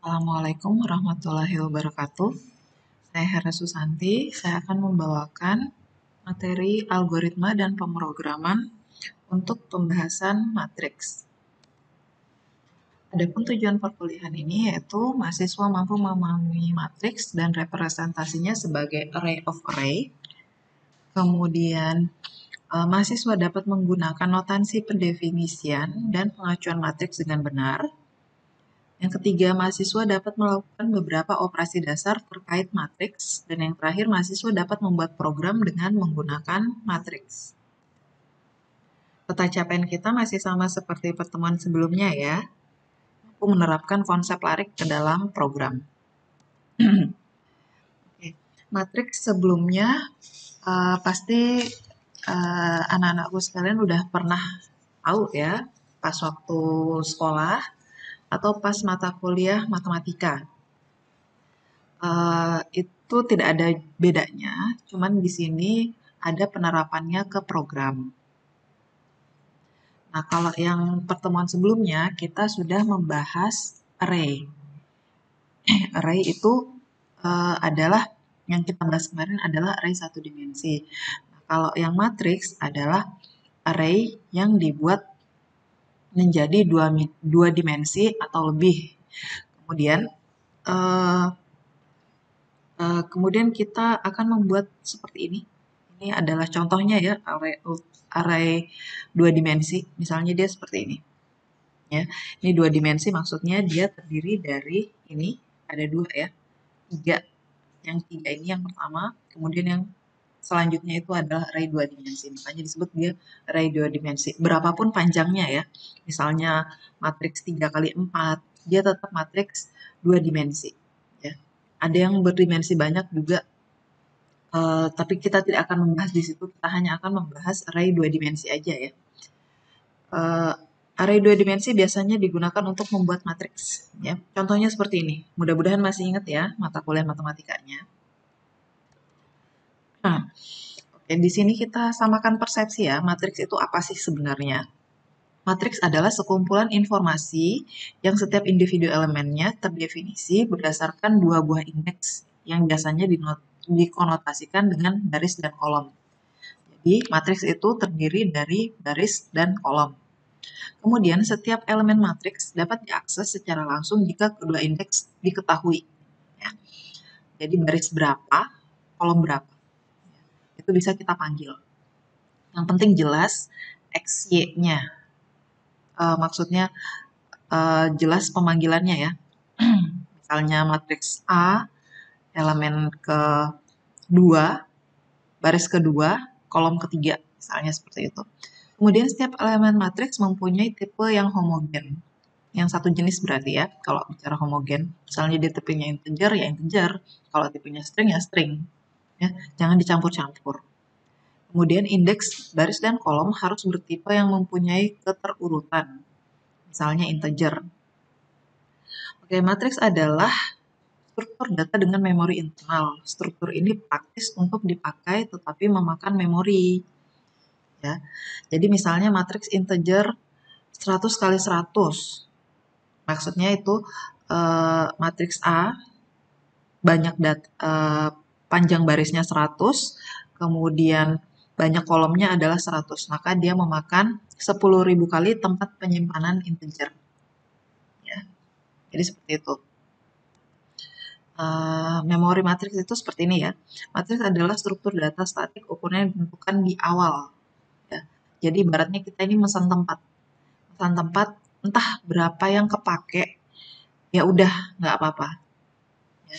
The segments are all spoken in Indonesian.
Assalamualaikum warahmatullahi wabarakatuh. Saya Hera Susanti. Saya akan membawakan materi algoritma dan pemrograman untuk pembahasan matriks. Adapun tujuan perkuliahan ini yaitu mahasiswa mampu memahami matriks dan representasinya sebagai array of array. Kemudian mahasiswa dapat menggunakan notansi pendefinisian dan pengacuan matriks dengan benar. Yang ketiga, mahasiswa dapat melakukan beberapa operasi dasar terkait matriks. Dan yang terakhir, mahasiswa dapat membuat program dengan menggunakan matriks. Peta capaian kita masih sama seperti pertemuan sebelumnya ya. Aku menerapkan konsep larik ke dalam program. Oke. Matriks sebelumnya pasti anak-anakku sekalian udah pernah tahu ya pas waktu sekolah atau pas mata kuliah matematika. Itu tidak ada bedanya, cuman di sini ada penerapannya ke program. Nah, kalau yang pertemuan sebelumnya kita sudah membahas array. Array itu adalah yang kita bahas kemarin adalah array satu dimensi. Nah, kalau yang matriks adalah array yang dibuat menjadi dua dimensi atau lebih. Kemudian kita akan membuat seperti ini. Ini adalah contohnya ya, array dua dimensi. Misalnya dia seperti ini. Ya, ini dua dimensi maksudnya dia terdiri dari ini ada dua ya, tiga. Yang tiga ini yang pertama, kemudian yang selanjutnya itu adalah array dua dimensi. Makanya disebut dia array dua dimensi. Berapapun panjangnya ya, misalnya matriks 3 kali 4, dia tetap matriks dua dimensi. Ya. Ada yang berdimensi banyak juga, tapi kita tidak akan membahas di situ. Kita hanya akan membahas array dua dimensi aja ya. Array dua dimensi biasanya digunakan untuk membuat matriks. Ya. Contohnya seperti ini. Mudah-mudahan masih ingat ya mata kuliah matematikanya. Nah, oke, di sini kita samakan persepsi ya. Matriks itu apa sih sebenarnya? Matriks adalah sekumpulan informasi yang setiap individu elemennya terdefinisi berdasarkan dua buah indeks yang biasanya dikonotasikan dengan baris dan kolom. Jadi, matriks itu terdiri dari baris dan kolom. Kemudian, setiap elemen matriks dapat diakses secara langsung jika kedua indeks diketahui. Ya. Jadi, baris berapa, kolom berapa. Itu bisa kita panggil. Yang penting jelas X, Y-nya. Maksudnya jelas pemanggilannya ya. Misalnya matriks A, elemen kedua, baris kedua, kolom ketiga. Misalnya seperti itu. Kemudian setiap elemen matriks mempunyai tipe yang homogen. Yang satu jenis berarti ya, kalau bicara homogen. Misalnya dia tipenya integer, ya integer. Kalau tipenya string, ya string. Ya, jangan dicampur-campur. Kemudian indeks baris dan kolom harus bertipe yang mempunyai keterurutan. Misalnya integer. Oke, matriks adalah struktur data dengan memori internal. Struktur ini praktis untuk dipakai tetapi memakan memori. Ya. Jadi misalnya matriks integer 100 kali 100. Maksudnya itu matriks A banyak panjang barisnya 100, kemudian banyak kolomnya adalah 100. Maka dia memakan 10.000 kali tempat penyimpanan integer. Ya. Jadi seperti itu. Memori matriks itu seperti ini ya. Matriks adalah struktur data statik ukurnya ditentukan di awal. Ya. Jadi ibaratnya kita ini mesan tempat. Mesan tempat entah berapa yang kepake, ya udah nggak apa-apa. Ya.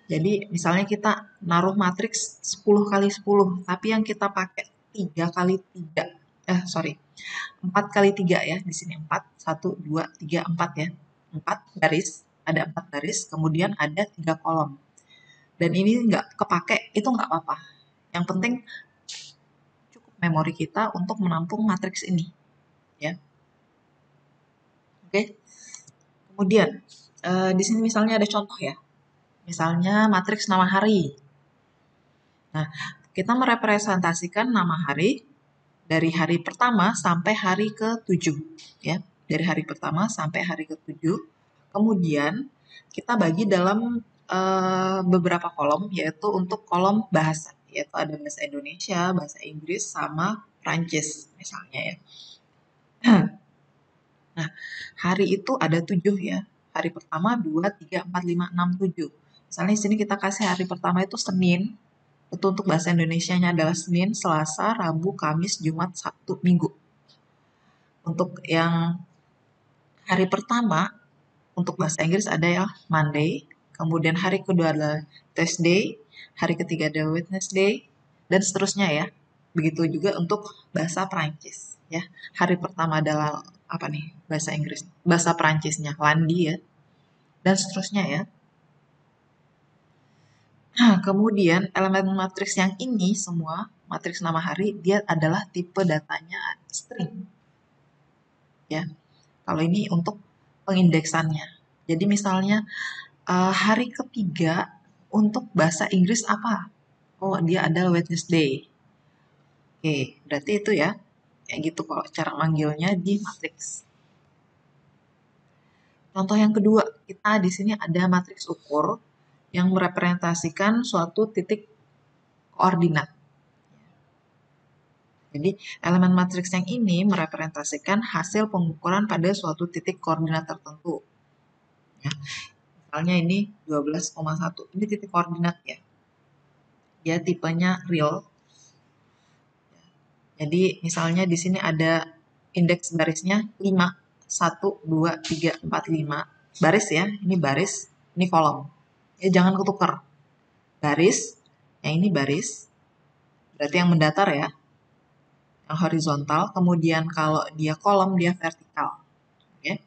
Jadi misalnya kita naruh matriks 10 kali 10, tapi yang kita pakai 3 kali 3. 4 kali 3 ya. Di sini 4, 1, 2, 3, 4 ya. 4 baris, ada 4 baris, kemudian ada 3 kolom. Dan ini nggak kepake, itu nggak apa-apa. Yang penting cukup memori kita untuk menampung matriks ini. Ya. Oke. Kemudian, di sini misalnya ada contoh ya. Misalnya matriks nama hari. Nah, kita merepresentasikan nama hari dari hari pertama sampai hari ke-7. Ya. Dari hari pertama sampai hari ke-7. Kemudian, kita bagi dalam beberapa kolom, yaitu untuk kolom bahasa, yaitu ada bahasa Indonesia, bahasa Inggris, sama Prancis misalnya ya. Nah, hari itu ada 7 ya. Hari pertama 2, 3, 4, 5, 6, 7. Misalnya di sini kita kasih hari pertama itu Senin. Itu untuk bahasa Indonesianya adalah Senin, Selasa, Rabu, Kamis, Jumat, Sabtu, Minggu. Untuk yang hari pertama, untuk bahasa Inggris ada ya Monday, kemudian hari kedua adalah Thursday, hari ketiga ada Wednesday, dan seterusnya ya. Begitu juga untuk bahasa Prancis ya. Hari pertama adalah apa nih bahasa Inggris, bahasa Prancisnya lundi ya, dan seterusnya ya. Nah, kemudian elemen matriks yang ini semua, matriks nama hari, dia adalah tipe datanya string ya. Kalau ini untuk pengindeksannya. Jadi misalnya hari ketiga untuk bahasa Inggris apa? Oh, dia adalah Wednesday. Oke, berarti itu ya. Kayak gitu kalau cara manggilnya di matriks. Contoh yang kedua, kita di sini ada matriks ukur yang merepresentasikan suatu titik koordinat. Jadi, elemen matriks yang ini merepresentasikan hasil pengukuran pada suatu titik koordinat tertentu. Ya. Misalnya ini 12,1. Ini titik koordinat ya. Dia tipenya real. Jadi misalnya di sini ada indeks barisnya 5, 1, 2, 3, 4, 5. Baris ya, ini baris, ini kolom. Ya jangan ketukar. Baris, yang ini baris, berarti yang mendatar ya. Yang horizontal, kemudian kalau dia kolom, dia vertikal. Oke.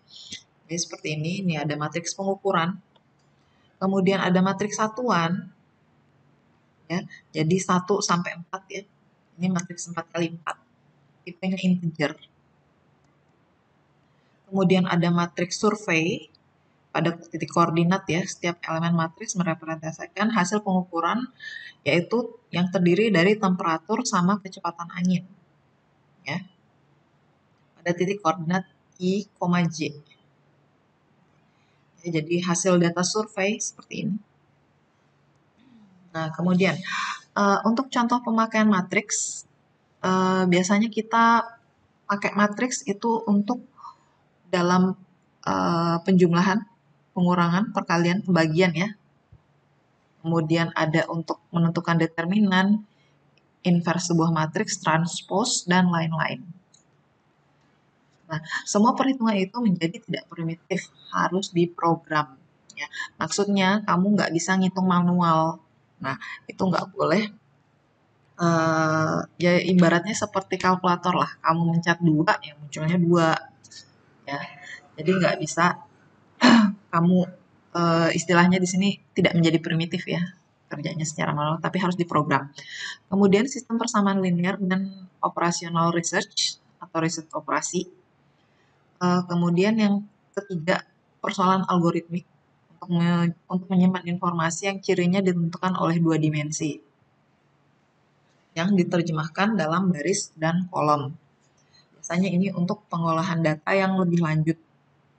Jadi seperti ini ada matriks pengukuran. Kemudian ada matriks satuan. Ya, jadi 1 sampai 4 ya. Ini matriks 4 kali 4. Tipenya integer. Kemudian ada matriks survei pada titik koordinat ya. Setiap elemen matriks merepresentasikan hasil pengukuran yaitu yang terdiri dari temperatur sama kecepatan angin. Ya. Pada titik koordinat I, J. Ya, jadi hasil data survei seperti ini. Nah, kemudian untuk contoh pemakaian matriks, biasanya kita pakai matriks itu untuk dalam penjumlahan, pengurangan, perkalian, pembagian ya. Kemudian ada untuk menentukan determinan, inverse sebuah matriks, transpose, dan lain-lain. Nah, semua perhitungan itu menjadi tidak primitif, harus diprogram. Ya. Maksudnya, kamu nggak bisa ngitung manual. Nah, itu nggak boleh. Ya ibaratnya seperti kalkulator lah. Kamu mencet 2, ya munculnya 2. Ya. Jadi nggak bisa kamu istilahnya di sini tidak menjadi primitif ya kerjanya secara manual, tapi harus diprogram. Kemudian sistem persamaan linear dan operasional research atau riset operasi. Kemudian yang ketiga persoalan algoritmik untuk menyimpan informasi yang cirinya ditentukan oleh 2 dimensi yang diterjemahkan dalam baris dan kolom. Biasanya ini untuk pengolahan data yang lebih lanjut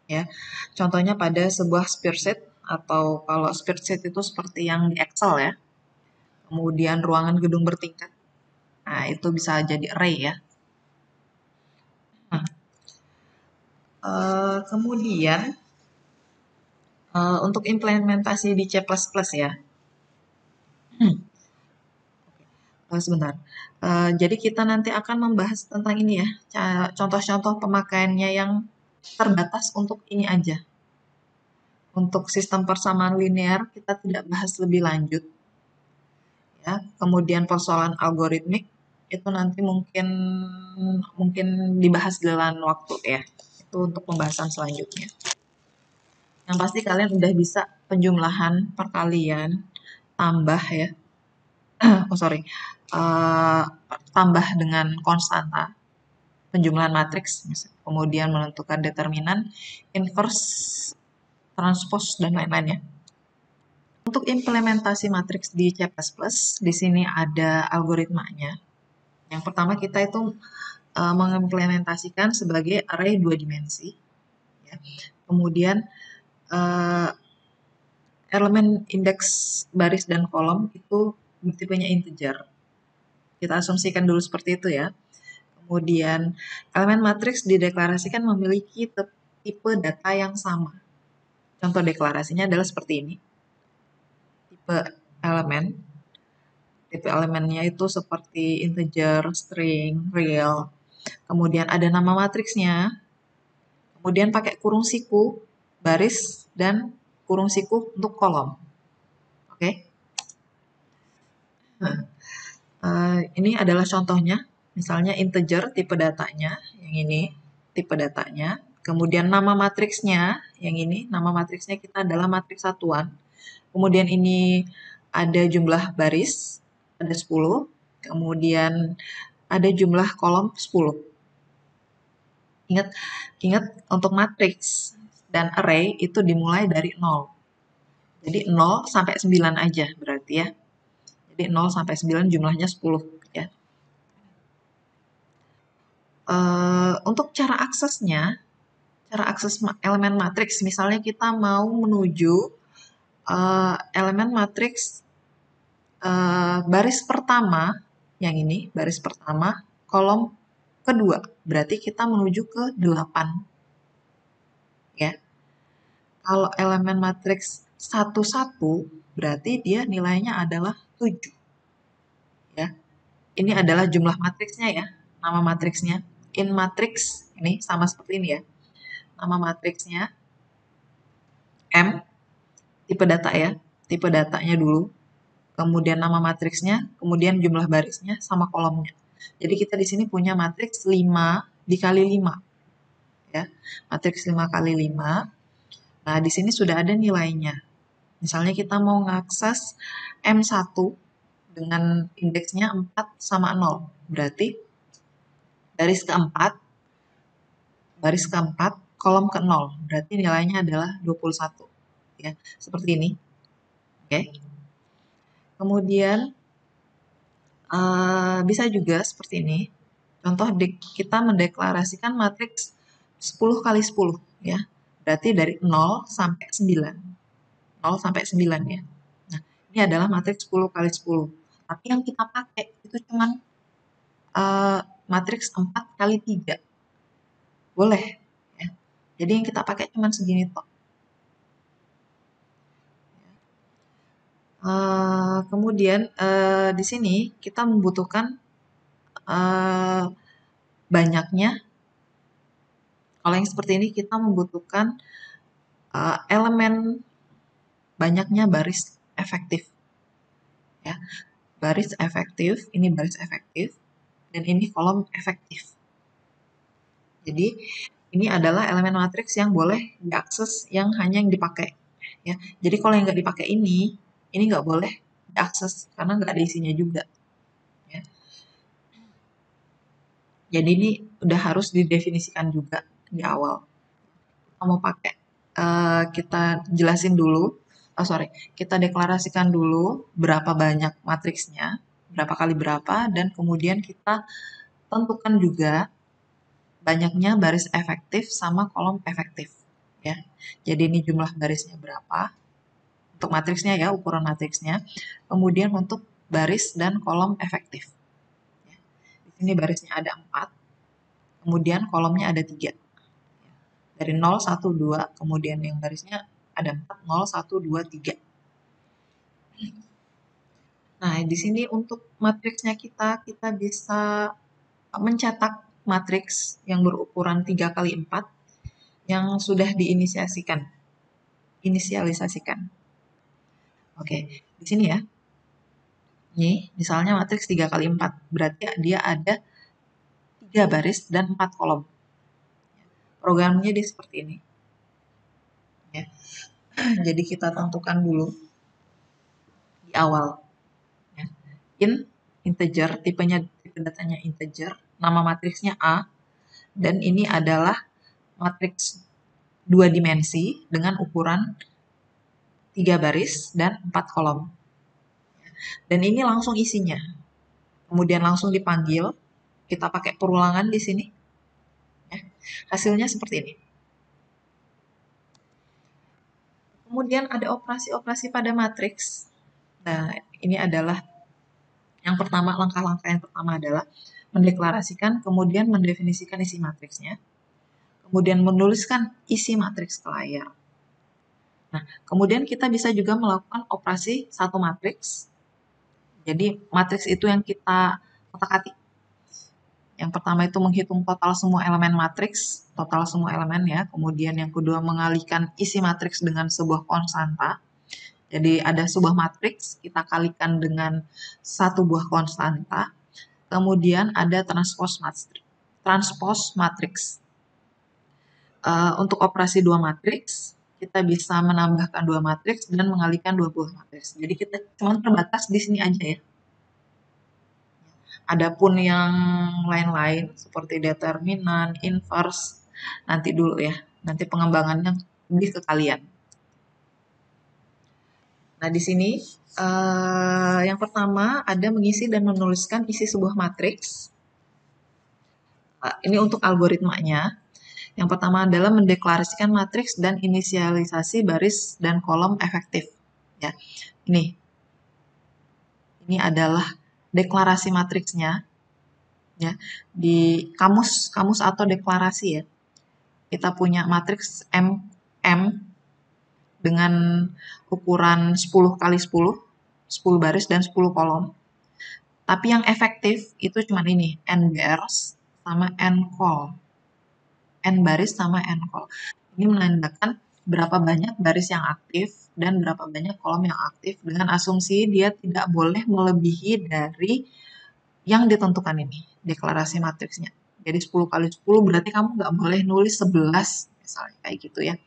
ya. Contohnya pada sebuah spreadsheet atau kalau spreadsheet itu seperti yang di Excel ya. Kemudian ruangan gedung bertingkat. Nah, itu bisa jadi array ya. Nah, kemudian untuk implementasi di C++ ya. Sebentar. Jadi kita nanti akan membahas tentang ini ya, contoh-contoh pemakaiannya yang terbatas untuk ini aja. Untuk sistem persamaan linear kita tidak bahas lebih lanjut. Ya, kemudian persoalan algoritmik itu nanti mungkin dibahas dalam waktu ya. Itu untuk pembahasan selanjutnya. Yang pasti kalian udah bisa penjumlahan, perkalian, tambah ya. Tambah dengan konstanta, penjumlahan matriks, kemudian menentukan determinan, inverse, transpose, dan lain-lainnya. Untuk implementasi matriks di C++, di sini ada algoritmanya. Yang pertama kita itu mengimplementasikan sebagai array 2 dimensi. Ya. Kemudian elemen indeks baris dan kolom itu bertipenya integer. Kita asumsikan dulu seperti itu ya. Kemudian elemen matriks dideklarasikan memiliki tipe data yang sama. Contoh deklarasinya adalah seperti ini. Tipe elemen. Tipe elemennya itu seperti integer, string, real. Kemudian ada nama matriksnya. Kemudian pakai kurung siku, baris, dan kurung siku untuk kolom. Oke. Nah, ini adalah contohnya. Misalnya integer tipe datanya, yang ini tipe datanya. Kemudian nama matriksnya, yang ini nama matriksnya kita adalah matriks satuan. Kemudian ini ada jumlah baris, ada 10. Kemudian ada jumlah kolom 10. Ingat, ingat untuk matriks dan array itu dimulai dari 0. Jadi 0 sampai 9 aja berarti ya. Jadi 0 sampai 9 jumlahnya 10 ya. Untuk cara aksesnya, cara akses elemen matriks, misalnya kita mau menuju elemen matriks baris pertama, yang ini, baris pertama, kolom kedua, berarti kita menuju ke 8. Ya. Kalau elemen matriks 1-1, berarti dia nilainya adalah 7. Ya. Ini adalah jumlah matriksnya ya, nama matriksnya. In matrix, ini sama seperti ini ya. Nama matriksnya M, tipe data ya, tipe datanya dulu, kemudian nama matriksnya, kemudian jumlah barisnya sama kolomnya. Jadi kita di sini punya matriks 5 dikali 5 ya. Matriks 5 kali 5. Nah, di sini sudah ada nilainya. Misalnya kita mau ngakses M1 dengan indeksnya 4 sama 0. Berarti baris keempat, kolom ke 0. Berarti nilainya adalah 21. Ya, seperti ini. Oke. Kemudian bisa juga seperti ini. Contoh kita mendeklarasikan matriks 10 kali 10 ya. Berarti dari 0 sampai 9. 0 sampai 9 ya. Nah, ini adalah matriks 10 kali 10. Tapi yang kita pakai itu cuman matriks 4 kali 3. Boleh ya. Jadi yang kita pakai cuman segini toh. Kemudian di sini kita membutuhkan banyaknya. Kalau yang seperti ini kita membutuhkan elemen banyaknya baris efektif. Ya, baris efektif, ini baris efektif, dan ini kolom efektif. Jadi ini adalah elemen matriks yang boleh diakses yang hanya yang dipakai. Ya, jadi kalau yang nggak dipakai ini nggak boleh diakses karena nggak ada isinya juga. Ya. Jadi ini udah harus didefinisikan juga di awal. Kita mau pakai, kita jelasin dulu, kita deklarasikan dulu berapa banyak matriksnya, berapa kali berapa, dan kemudian kita tentukan juga banyaknya baris efektif sama kolom efektif. Ya, jadi ini jumlah barisnya berapa untuk matriksnya ya, ukuran matriksnya. Kemudian untuk baris dan kolom efektif. Ya. Di sini barisnya ada 4, kemudian kolomnya ada 3. Dari 0, 1, 2, kemudian yang barisnya ada 4, 0, 1, 2, 3. Nah, di sini untuk matriksnya kita bisa mencetak matriks yang berukuran 3 kali 4 yang sudah inisialisasikan. Oke, di sini ya. Ini misalnya matriks 3 kali 4, berarti dia ada 3 baris dan 4 kolom. Programnya dia seperti ini. Ya. Jadi kita tentukan dulu di awal. Ya. Integer, tipe datanya integer, nama matriksnya A, dan ini adalah matriks 2 dimensi dengan ukuran 3 baris dan 4 kolom. Dan ini langsung isinya. Kemudian langsung dipanggil, kita pakai perulangan di sini. Ya. Hasilnya seperti ini. Kemudian ada operasi-operasi pada matriks. Nah, ini adalah yang pertama, langkah-langkah yang pertama adalah mendeklarasikan, kemudian mendefinisikan isi matriksnya, kemudian menuliskan isi matriks ke layar. Nah, kemudian kita bisa juga melakukan operasi satu matriks. Jadi, matriks itu yang kita kotak-atik. Yang pertama itu menghitung total semua elemen matriks, total semua elemen ya. Kemudian yang kedua mengalihkan isi matriks dengan sebuah konstanta. Jadi ada sebuah matriks, kita kalikan dengan satu buah konstanta. Kemudian ada transpose matriks. Untuk operasi dua matriks, kita bisa menambahkan dua matriks dan mengalihkan dua buah matriks. Jadi kita cuma terbatas di sini aja ya. Adapun yang lain-lain seperti determinan, inverse, nanti dulu ya. Nanti pengembangannya lebih ke kalian. Nah, di sini yang pertama ada mengisi dan menuliskan isi sebuah matriks. Ini untuk algoritmanya. Yang pertama adalah mendeklarasikan matriks dan inisialisasi baris dan kolom efektif. Ya, ini adalah deklarasi matriksnya. Ya, di kamus atau deklarasi ya. Kita punya matriks M dengan ukuran 10 kali 10 baris dan 10 kolom. Tapi yang efektif itu cuma ini, N baris sama N col. N baris sama N col. Ini menandakan berapa banyak baris yang aktif dan berapa banyak kolom yang aktif dengan asumsi dia tidak boleh melebihi dari yang ditentukan ini, deklarasi matriksnya. Jadi 10 kali 10 berarti kamu nggak boleh nulis 11, misalnya kayak gitu ya.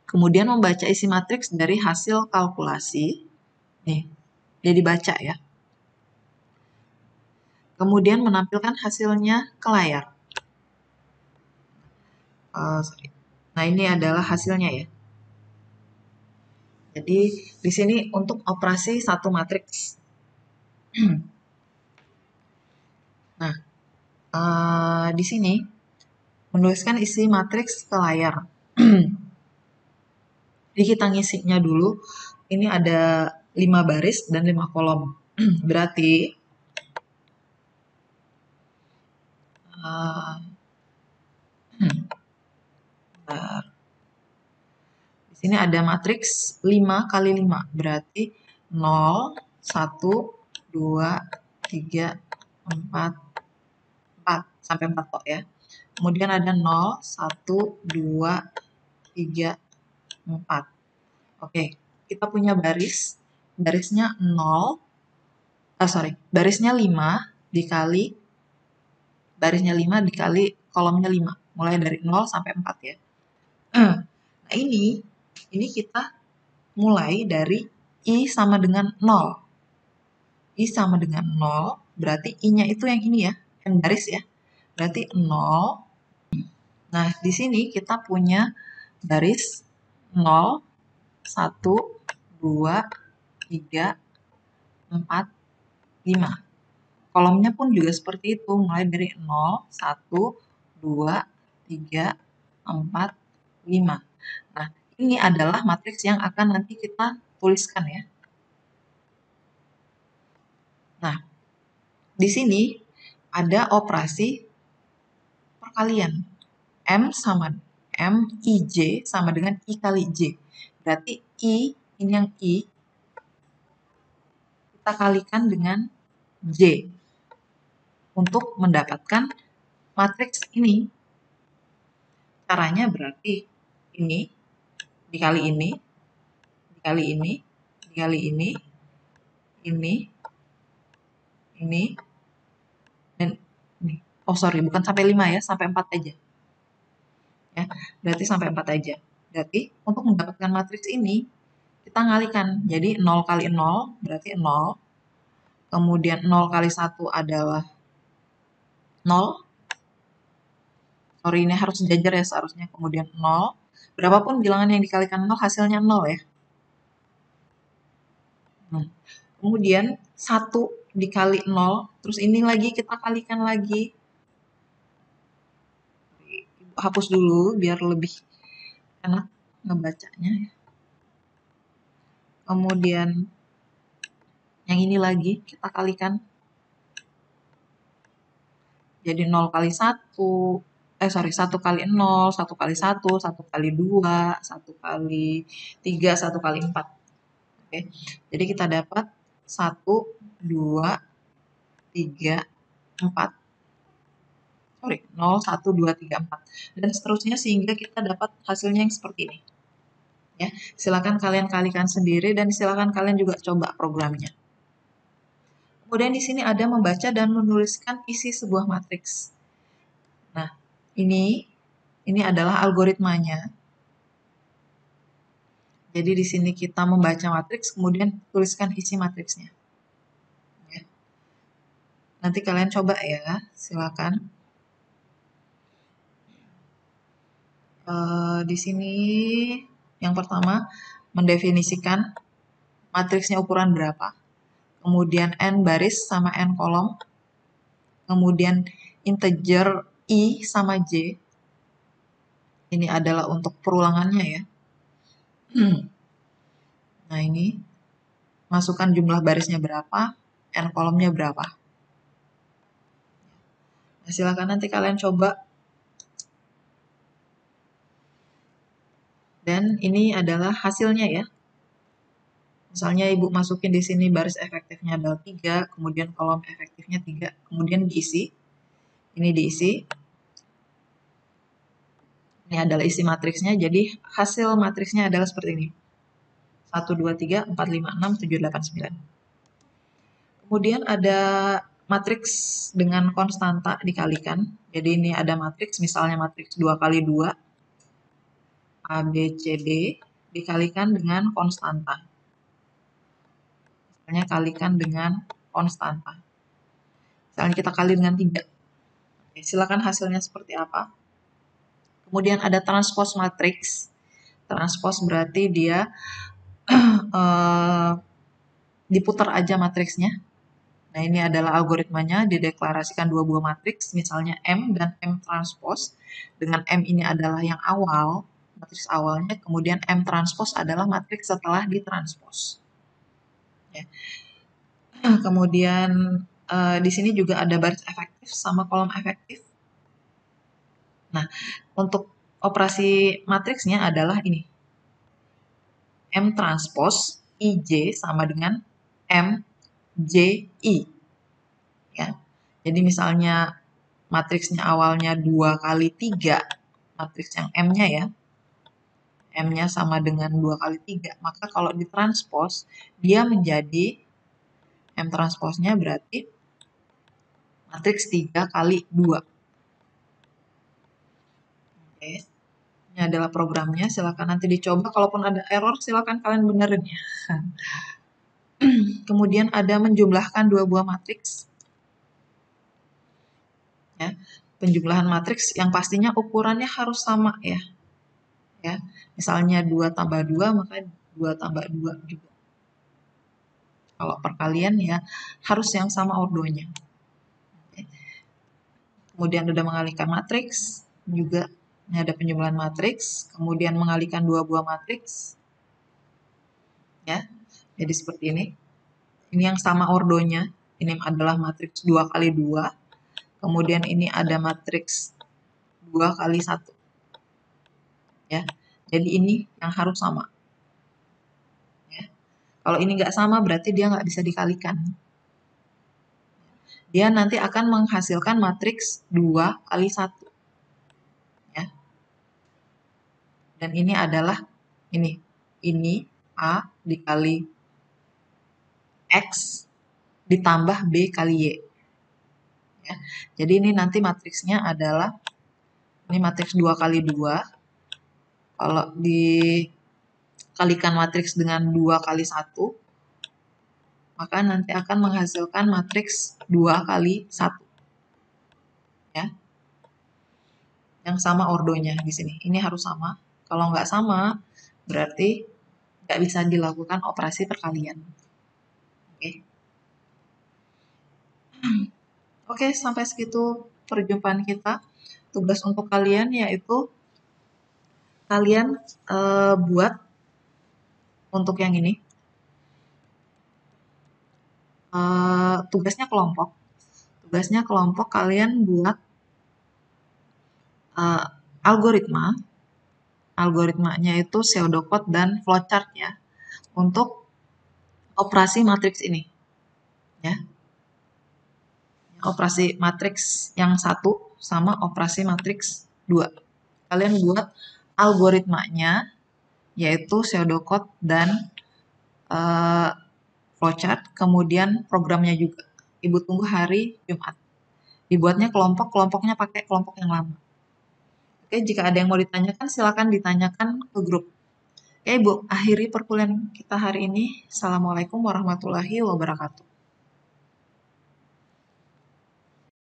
Kemudian membaca isi matriks dari hasil kalkulasi. Nih, dia dibaca ya. Kemudian menampilkan hasilnya ke layar. Nah, ini adalah hasilnya ya. Jadi, di sini untuk operasi satu matriks. Nah, di sini menuliskan isi matriks ke layar. Jadi kita ngisinya dulu. Ini ada 5 baris dan 5 kolom. Berarti di sini ada matriks 5 kali 5. Berarti 0, 1, 2, 3, 4, 4 sampai 4 kok ya. Kemudian ada 0, 1, 2, 3, 4. Oke, kita punya barisnya 0, barisnya 5 dikali barisnya 5 dikali kolomnya 5. Mulai dari 0 sampai 4 ya. Nah, ini kita mulai dari I sama dengan 0. I sama dengan 0, berarti I-nya itu yang ini ya, N baris ya. Berarti 0. Nah, di sini kita punya baris 0, 1, 2, 3, 4, 5. Kolomnya pun juga seperti itu, mulai dari 0, 1, 2, 3, 4, 5. Nah, ini adalah matriks yang akan nanti kita tuliskan ya. Nah, di sini ada operasi perkalian. MIJ sama dengan I kali J. Berarti I, ini yang I, kita kalikan dengan J untuk mendapatkan matriks ini. Caranya berarti ini dikali ini, dikali ini, dikali ini, ini, dan ini. Oh sorry, bukan sampai 5 ya, sampai 4 aja. Ya, berarti sampai 4 aja. Berarti untuk mendapatkan matriks ini, kita ngalikan. Jadi 0 kali 0 berarti 0. Kemudian 0 kali 1 adalah 0. Sorry, ini harus sejajar ya seharusnya. Kemudian 0. Berapapun bilangan yang dikalikan 0, hasilnya 0 ya. Kemudian 1 dikali 0, terus ini lagi kita kalikan lagi. Hapus dulu biar lebih enak. ngebacanya ya. Kemudian yang ini lagi kita kalikan. Jadi 0 kali 1, 1 kali 0, 1 kali 1, 1 kali 2, 1 kali 3, 1 kali 4. Oke. Jadi kita dapat 1, 2, 3, 4. Sorry, 0, 1, 2, 3, 4. Dan seterusnya sehingga kita dapat hasilnya yang seperti ini. Ya, silakan kalian kalikan sendiri dan silakan kalian juga coba programnya. Kemudian di sini ada membaca dan menuliskan isi sebuah matriks. Nah, ini adalah algoritmanya. Jadi di sini kita membaca matriks, kemudian tuliskan isi matriksnya. Ya. Nanti kalian coba ya, silakan. Di sini yang pertama mendefinisikan matriksnya ukuran berapa, kemudian n baris sama n kolom, kemudian integer i sama j. Ini adalah untuk perulangannya ya. Nah ini masukkan jumlah barisnya berapa, n kolomnya berapa. Nah, silakan nanti kalian coba. Dan ini adalah hasilnya ya. Misalnya ibu masukin di sini baris efektifnya adalah 3, kemudian kolom efektifnya 3, kemudian diisi. Ini diisi. Ini adalah isi matriksnya, jadi hasil matriksnya adalah seperti ini. 1, 2, 3, 4, 5, 6, 7, 8, 9. Kemudian ada matriks dengan konstanta dikalikan. Jadi ini ada matriks, misalnya matriks 2 kali 2, A, B, C, D, dikalikan dengan konstanta. Misalnya kalikan dengan konstanta. Misalnya kita kali dengan 3. Oke, silakan hasilnya seperti apa. Kemudian ada transpose matriks. Transpose berarti dia diputar aja matriksnya. Nah, ini adalah algoritmanya, dideklarasikan dua buah matriks, misalnya M dan M transpose. Dengan M ini adalah yang awal, matriks awalnya, kemudian M transpose adalah matriks setelah ditranspose. Ya. Kemudian di sini juga ada baris efektif sama kolom efektif. Nah, untuk operasi matriksnya adalah ini. M transpose IJ sama dengan MJI. Ya. Jadi misalnya matriksnya awalnya 2 kali 3, matriks yang M-nya ya, M-nya sama dengan 2 kali 3, maka kalau ditranspose, dia menjadi M transpose-nya berarti matriks 3 kali 2. Oke. Ini adalah programnya, silakan nanti dicoba, kalaupun ada error silakan kalian benerin ya. Kemudian ada menjumlahkan dua buah matriks. Ya, penjumlahan matriks yang pastinya ukurannya harus sama ya. Ya, misalnya 2 tambah 2 maka 2 tambah 2 juga. Kalau perkalian ya harus yang sama ordonya. Kemudian ada mengalihkan matriks, juga ini ada penjumlahan matriks, kemudian mengalihkan dua buah matriks. Ya. Jadi seperti ini. Ini yang sama ordonya. Ini adalah matriks 2 kali 2. Kemudian ini ada matriks 2 kali 1. Ya. Jadi ini yang harus sama. Ya. Kalau ini nggak sama berarti dia nggak bisa dikalikan. Dia nanti akan menghasilkan matriks 2 kali 1. Ya. Dan ini adalah ini A dikali X ditambah B kali Y. Ya. Jadi ini nanti matriksnya adalah ini matriks 2 kali 2. Kalau dikalikan matriks dengan 2 kali 1, maka nanti akan menghasilkan matriks 2 kali 1. Ya. Yang sama ordonya di sini. Ini harus sama. Kalau nggak sama, berarti nggak bisa dilakukan operasi perkalian. Oke. Oke, sampai segitu perjumpaan kita. Tugas untuk kalian yaitu kalian buat untuk yang ini tugasnya kelompok. Tugasnya kelompok kalian buat uh, algoritma. Algoritmanya itu pseudocode dan flowchart ya untuk operasi matriks ini ya. Operasi matriks yang satu sama operasi matriks 2. Kalian buat algoritmanya yaitu pseudocode dan flowchart, kemudian programnya juga. Ibu tunggu hari Jumat. Dibuatnya kelompok, kelompoknya pakai kelompok yang lama. Oke, jika ada yang mau ditanyakan, silakan ditanyakan ke grup. Oke, Ibu, akhiri perkuliahan kita hari ini. Assalamualaikum warahmatullahi wabarakatuh.